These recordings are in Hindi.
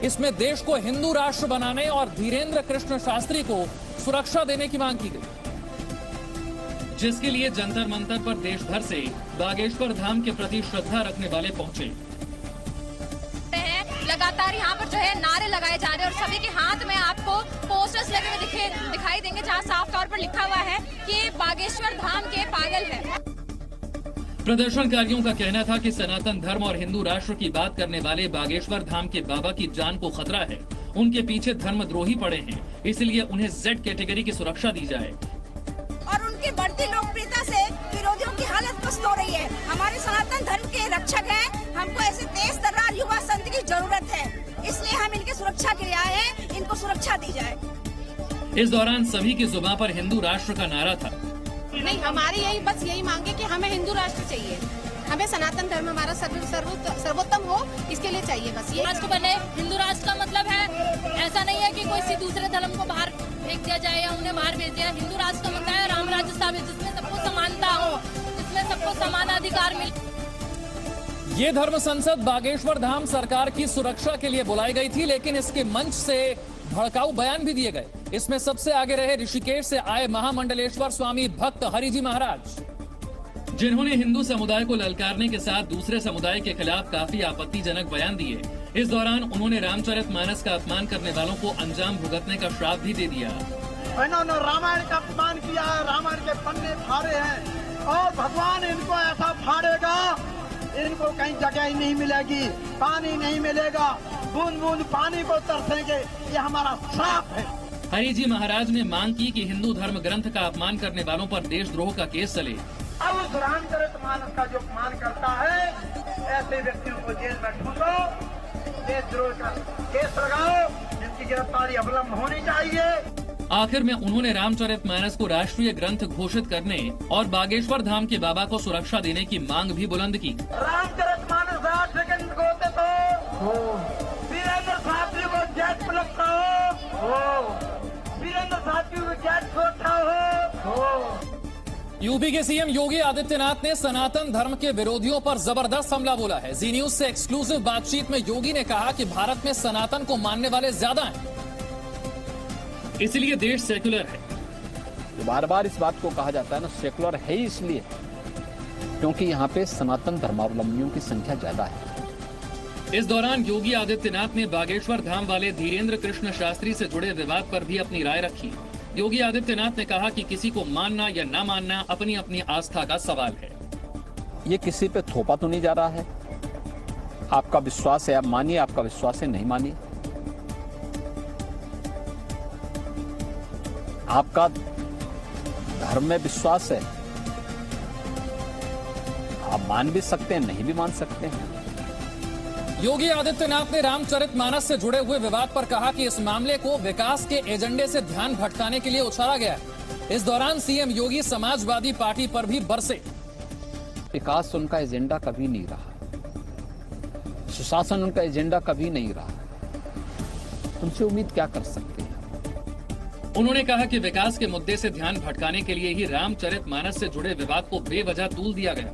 इसमें देश को हिंदू राष्ट्र बनाने और धीरेन्द्र कृष्ण शास्त्री को सुरक्षा देने की मांग की गई, जिसके लिए जंतर मंतर पर देश भर से बागेश्वर धाम के प्रति श्रद्धा रखने वाले पहुंचे। लगातार यहाँ पर जो है नारे लगाए जा रहे हैं और सभी के हाथ में आपको पोस्टर्स लगे हुए दिखाई देंगे, जहाँ साफ तौर पर लिखा हुआ है कि बागेश्वर धाम के पागल हैं। प्रदर्शनकारियों का कहना था कि सनातन धर्म और हिंदू राष्ट्र की बात करने वाले बागेश्वर धाम के बाबा की जान को खतरा है। उनके पीछे धर्मद्रोही पड़े हैं, इसलिए उन्हें Z कैटेगरी की सुरक्षा दी जाए। और उनकी बढ़ती लोकप्रियता से विरोधियों की हालत पस्त हो रही है। हमारे सनातन धर्म के रक्षक हैं, हमको ऐसे तेज तर्रार युवा संत की जरूरत है, इसलिए हम इनकी सुरक्षा के लिए आए हैं, इनको सुरक्षा दी जाए। इस दौरान सभी की जुबान पर हिंदू राष्ट्र का नारा था। नहीं, हमारी यही मांग है कि हमें हिंदू राष्ट्र चाहिए, हमें सनातन धर्म हमारा सर्वोत्तम हो, इसके लिए चाहिए बस ये राष्ट्र बने। हिंदू राष्ट्र का मतलब है ऐसा नहीं है कि कोई दूसरे धर्म को बाहर फेंक दिया जाए या उन्हें बाहर भेज दिया। हिंदू राष्ट्र का मतलब है राम राज्य स्थापित, जिसमें सबको समानता हो, जिसमें सबको समान अधिकार मिले। ये धर्म संसद बागेश्वर धाम सरकार की सुरक्षा के लिए बुलाई गई थी, लेकिन इसके मंच से भड़काऊ बयान भी दिए गए। इसमें सबसे आगे रहे ऋषिकेश से आए महामंडलेश्वर स्वामी भक्त हरिजी महाराज, जिन्होंने हिंदू समुदाय को ललकारने के साथ दूसरे समुदाय के खिलाफ काफी आपत्तिजनक बयान दिए। इस दौरान उन्होंने रामचरितमानस का अपमान करने वालों को अंजाम भुगतने का श्राप भी दे दिया। इन्होंने रामायण का अपमान किया है, रामायण के पन्ने फाड़े हैं और भगवान इनको ऐसा फाड़ेगा, इनको कहीं जगह ही नहीं मिलेगी, पानी नहीं मिलेगा, बूंद बूंद पानी को तरसेंगे, ये हमारा श्राप है। हरिजी महाराज ने मांग की कि हिंदू धर्म ग्रंथ का अपमान करने वालों पर देशद्रोह का केस चले। अब उस रामचरितमानस का जो अपमान करता है, ऐसे व्यक्तियों को जेल में ठूसो, देशद्रोह का केस लगाओ, जिनकी गिरफ्तारी अवलंब होनी चाहिए। आखिर में उन्होंने रामचरितमानस को राष्ट्रीय ग्रंथ घोषित करने और बागेश्वर धाम के बाबा को सुरक्षा देने की मांग भी बुलंद की। रामचरितमानस राष्ट्रीय ग्रंथ होते तो वीरेंद्र शास्त्री को जेल में लगता हो, वीरेंद्र शास्त्री को जेल छोड़ता हो। यूपी के सीएम योगी आदित्यनाथ ने सनातन धर्म के विरोधियों पर जबरदस्त हमला बोला है। जी न्यूज से एक्सक्लूसिव बातचीत में योगी ने कहा कि भारत में सनातन को मानने वाले ज्यादा हैं, इसलिए देश सेकुलर है। बार बार इस बात को कहा जाता है ना, सेकुलर है ही इसलिए क्योंकि यहाँ पे सनातन धर्मावलंबियों की संख्या ज्यादा है। इस दौरान योगी आदित्यनाथ ने बागेश्वर धाम वाले धीरेन्द्र कृष्ण शास्त्री से जुड़े विवाद पर भी अपनी राय रखी। योगी आदित्यनाथ ने कहा कि किसी को मानना या न मानना अपनी अपनी आस्था का सवाल है। ये किसी पे थोपा तो नहीं जा रहा है, आपका विश्वास है आप मानिए, आपका विश्वास है नहीं मानिए। आपका धर्म में विश्वास है, आप मान भी सकते हैं, नहीं भी मान सकते हैं। योगी आदित्यनाथ ने रामचरितमानस से जुड़े हुए विवाद पर कहा कि इस मामले को विकास के एजेंडे से ध्यान भटकाने के लिए उछाला गया है। इस दौरान सीएम योगी समाजवादी पार्टी पर भी बरसे। विकास उनका एजेंडा कभी नहीं रहा, सुशासन उनका एजेंडा कभी नहीं रहा, उनसे उम्मीद क्या कर सकते हैं। उन्होंने कहा कि विकास के मुद्दे से ध्यान भटकाने के लिए ही रामचरितमानस से जुड़े विवाद को बेवजह तूल दिया गया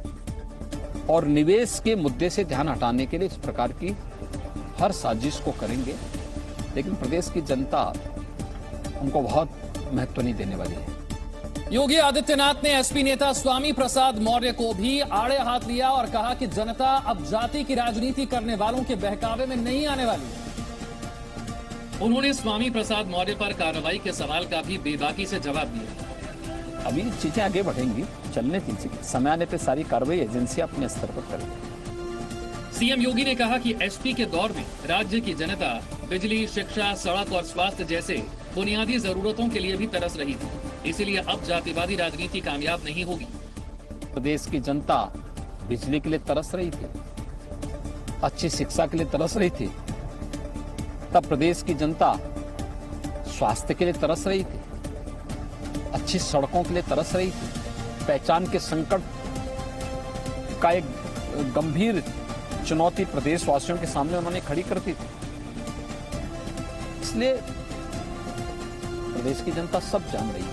और निवेश के मुद्दे से ध्यान हटाने के लिए इस प्रकार की हर साजिश को करेंगे, लेकिन प्रदेश की जनता उनको बहुत महत्व नहीं देने वाली है। योगी आदित्यनाथ ने एसपी नेता स्वामी प्रसाद मौर्य को भी आड़े हाथ लिया और कहा कि जनता अब जाति की राजनीति करने वालों के बहकावे में नहीं आने वाली। उन्होंने स्वामी प्रसाद मौर्य पर कार्रवाई के सवाल का भी बेबाकी से जवाब दिया। अभी चीजें आगे बढ़ेंगी, चलने दीजिए, समय आने पे सारी कार्रवाई एजेंसियां अपने स्तर पर करेंगी। सीएम योगी ने कहा कि एसपी के दौर में राज्य की जनता बिजली, शिक्षा, सड़क और स्वास्थ्य जैसे बुनियादी जरूरतों के लिए भी तरस रही थी, इसीलिए अब जातिवादी राजनीति कामयाब नहीं होगी। प्रदेश की जनता बिजली के लिए तरस रही थी, अच्छी शिक्षा के लिए तरस रही थी, तब प्रदेश की जनता स्वास्थ्य के लिए तरस रही थी, अच्छी सड़कों के लिए तरस रही थी, पहचान के संकट का एक गंभीर चुनौती प्रदेशवासियों के सामने उन्होंने खड़ी कर दी थी। इसलिए प्रदेश की जनता सब जान रही है।